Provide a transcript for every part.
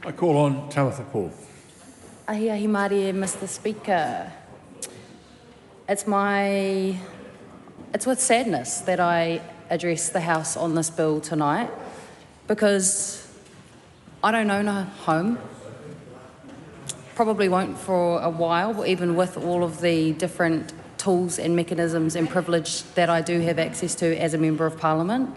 I call on Tamatha Paul. Ahi ahi Māori, Mr. Speaker. It's with sadness that I address the House on this bill tonight, because I don't own a home, probably won't for a while, even with all of the different tools and mechanisms and privilege that I do have access to as a Member of Parliament.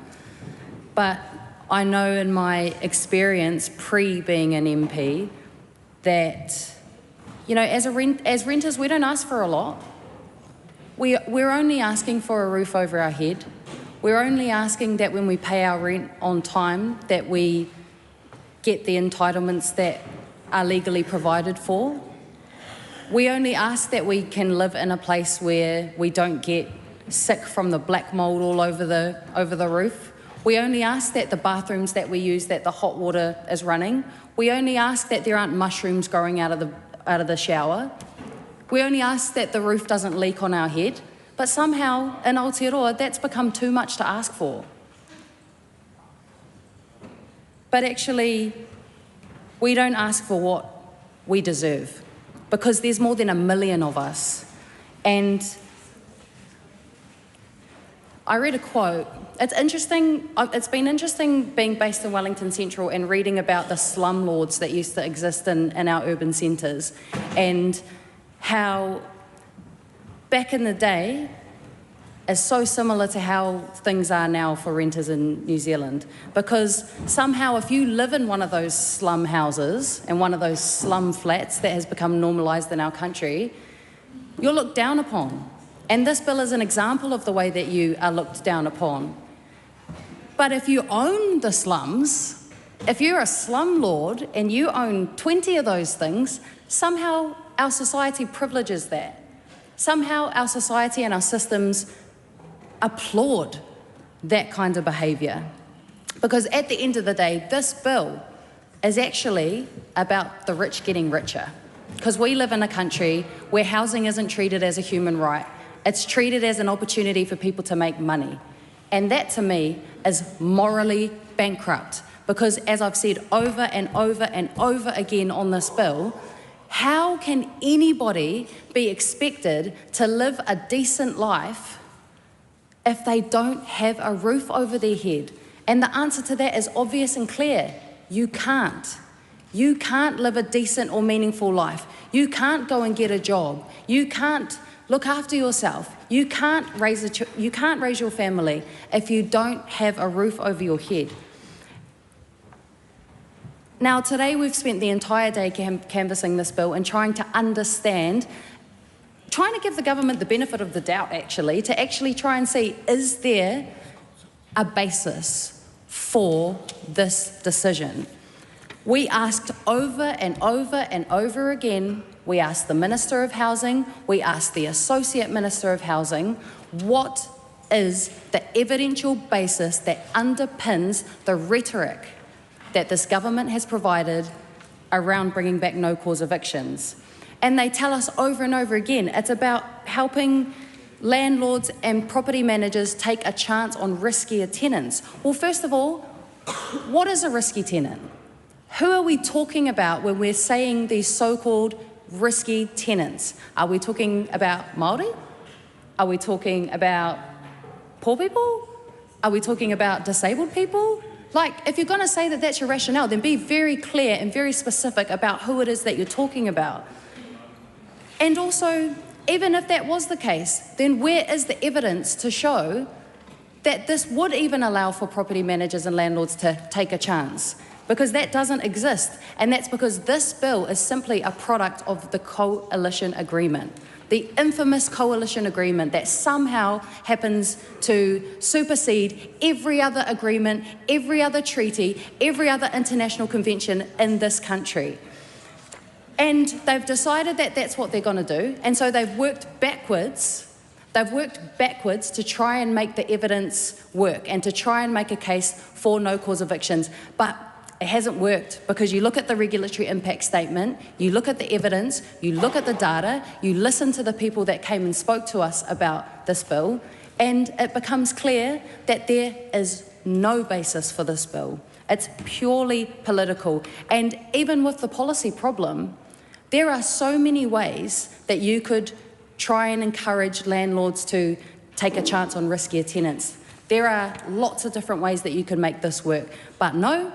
But I know in my experience pre-being an MP that, you know, as renters, we don't ask for a lot. We're only asking for a roof over our head. We're only asking that when we pay our rent on time, that we get the entitlements that are legally provided for. We only ask that we can live in a place where we don't get sick from the black mould all over the roof. We only ask that the bathrooms that we use, that the hot water is running. We only ask that there aren't mushrooms growing out of the shower. We only ask that the roof doesn't leak on our head. But somehow, in Aotearoa, that's become too much to ask for. But actually, we don't ask for what we deserve, because there's more than 1 million of us. And I read a quote. It's interesting. It's been interesting being based in Wellington Central and reading about the slumlords that used to exist in our urban centres, and how back in the day is so similar to how things are now for renters in New Zealand. Because somehow if you live in one of those slum houses and one of those slum flats that has become normalised in our country, you're looked down upon. And this bill is an example of the way that you are looked down upon. But if you own the slums, if you're a slumlord and you own 20 of those things, somehow our society privileges that. Somehow our society and our systems applaud that kind of behaviour. Because at the end of the day, this bill is actually about the rich getting richer. Because we live in a country where housing isn't treated as a human right. It's treated as an opportunity for people to make money. And that, to me, is morally bankrupt. Because, as I've said over and over and over again on this bill, how can anybody be expected to live a decent life if they don't have a roof over their head? And the answer to that is obvious and clear. You can't. You can't live a decent or meaningful life. You can't go and get a job. You can't look after yourself. You can't raise your family if you don't have a roof over your head. Now, today we've spent the entire day canvassing this bill and trying to understand, trying to give the government the benefit of the doubt, actually, to actually try and see, is there a basis for this decision? We asked over and over and over again. We asked the Minister of Housing, we asked the Associate Minister of Housing, what is the evidential basis that underpins the rhetoric that this government has provided around bringing back no-cause evictions? And they tell us over and over again, it's about helping landlords and property managers take a chance on riskier tenants. Well, first of all, what is a risky tenant? Who are we talking about when we're saying these so-called risky tenants? Are we talking about Māori? Are we talking about poor people? Are we talking about disabled people? Like, if you're going to say that that's your rationale, then be very clear and very specific about who it is that you're talking about. And also, even if that was the case, then where is the evidence to show that this would even allow for property managers and landlords to take a chance? Because that doesn't exist, and that's because this bill is simply a product of the coalition agreement, the infamous coalition agreement that somehow happens to supersede every other agreement, every other treaty, every other international convention in this country. And they've decided that that's what they're going to do, and so they've worked backwards. They've worked backwards to try and make the evidence work and to try and make a case for no-cause evictions. But it hasn't worked, because you look at the regulatory impact statement, you look at the evidence, you look at the data, you listen to the people that came and spoke to us about this bill, and it becomes clear that there is no basis for this bill. It's purely political. And even with the policy problem, there are so many ways that you could try and encourage landlords to take a chance on riskier tenants. There are lots of different ways that you can make this work. But no,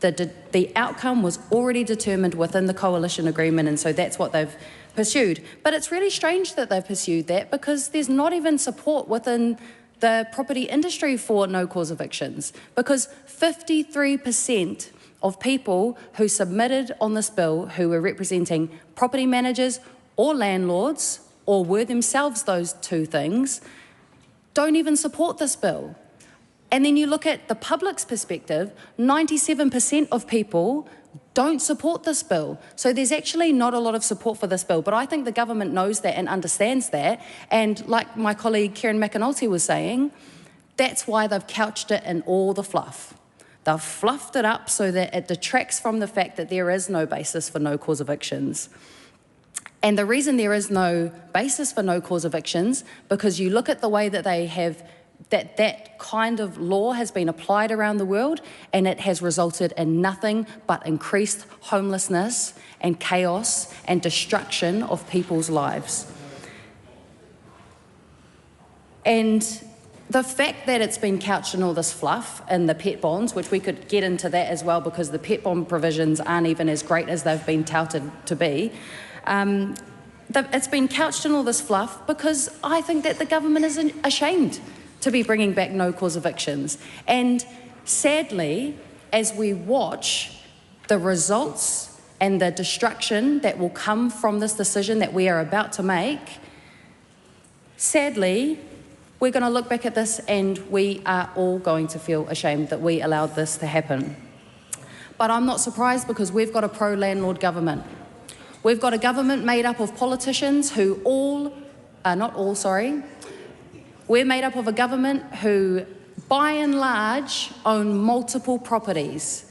the outcome was already determined within the coalition agreement, and so that's what they've pursued. But it's really strange that they've pursued that, because there's not even support within the property industry for no-cause evictions, because 53% of people who submitted on this bill, who were representing property managers or landlords, or were themselves those two things, don't even support this bill. And then you look at the public's perspective, 97% of people don't support this bill. So there's actually not a lot of support for this bill, but I think the government knows that and understands that. And like my colleague Kieran McAnulty was saying, that's why they've couched it in all the fluff. They've fluffed it up so that it detracts from the fact that there is no basis for no-cause evictions. And the reason there is no basis for no-cause evictions, because you look at the way that they have that kind of law has been applied around the world, and it has resulted in nothing but increased homelessness and chaos and destruction of people's lives. And the fact that it's been couched in all this fluff in the pet bonds, which we could get into that as well, because the pet bond provisions aren't even as great as they've been touted to be, it's been couched in all this fluff because I think that the government is ashamed to be bringing back no-cause evictions. And sadly, as we watch the results and the destruction that will come from this decision that we are about to make, sadly, we're going to look back at this and we are all going to feel ashamed that we allowed this to happen. But I'm not surprised, because we've got a pro-landlord government. We've got a government made up of politicians who we're made up of a government who, by and large, own multiple properties.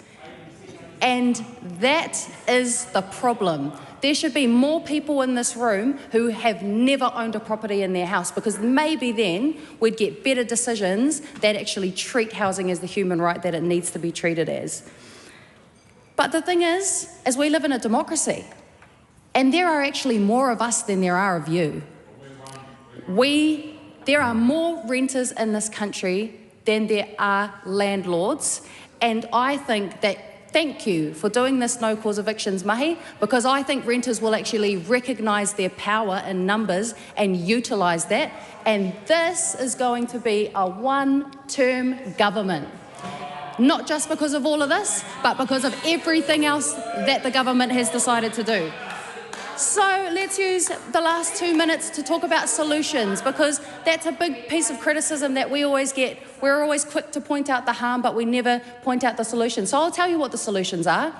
And that is the problem. There should be more people in this room who have never owned a property in their house, because maybe then we'd get better decisions that actually treat housing as the human right that it needs to be treated as. But the thing is we live in a democracy, and there are actually more of us than there are of you. There are more renters in this country than there are landlords, and I think that, thank you for doing this no-cause evictions, Mahi, because I think renters will actually recognise their power in numbers and utilise that, and this is going to be a one-term government. Not just because of all of this, but because of everything else that the government has decided to do. So let's use the last 2 minutes to talk about solutions, because that's a big piece of criticism that we always get. We're always quick to point out the harm, but we never point out the solution. So I'll tell you what the solutions are.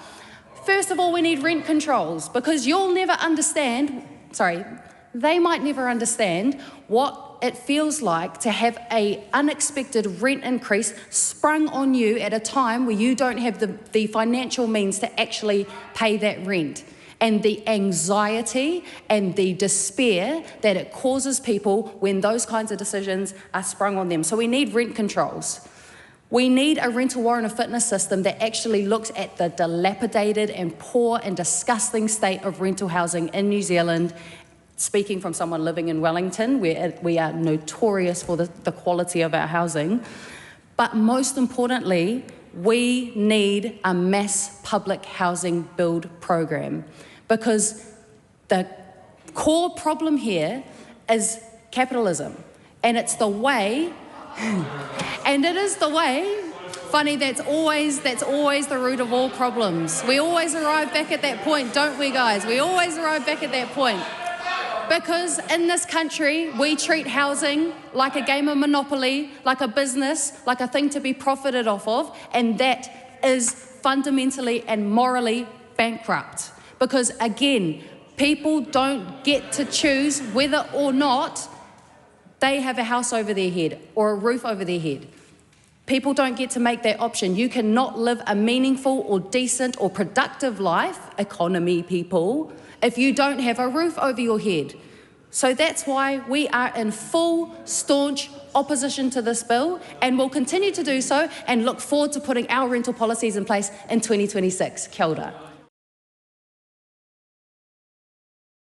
First of all, we need rent controls, because they might never understand what it feels like to have an unexpected rent increase sprung on you at a time where you don't have the financial means to actually pay that rent, and the anxiety and the despair that it causes people when those kinds of decisions are sprung on them. So we need rent controls. We need a rental warrant of fitness system that actually looks at the dilapidated and poor and disgusting state of rental housing in New Zealand. Speaking from someone living in Wellington, where we are notorious for the quality of our housing. But most importantly, we need a mass public housing build program, because the core problem here is capitalism, and it's the way, and it is the way, funny, that's always the root of all problems. We always arrive back at that point, don't we, guys? We always arrive back at that point. Because in this country, we treat housing like a game of Monopoly, like a business, like a thing to be profited off of, and that is fundamentally and morally bankrupt. Because again, people don't get to choose whether or not they have a house over their head or a roof over their head. People don't get to make that option. You cannot live a meaningful or decent or productive life, economy people, if you don't have a roof over your head. So that's why we are in full, staunch opposition to this bill, and will continue to do so and look forward to putting our rental policies in place in 2026. Kia ora.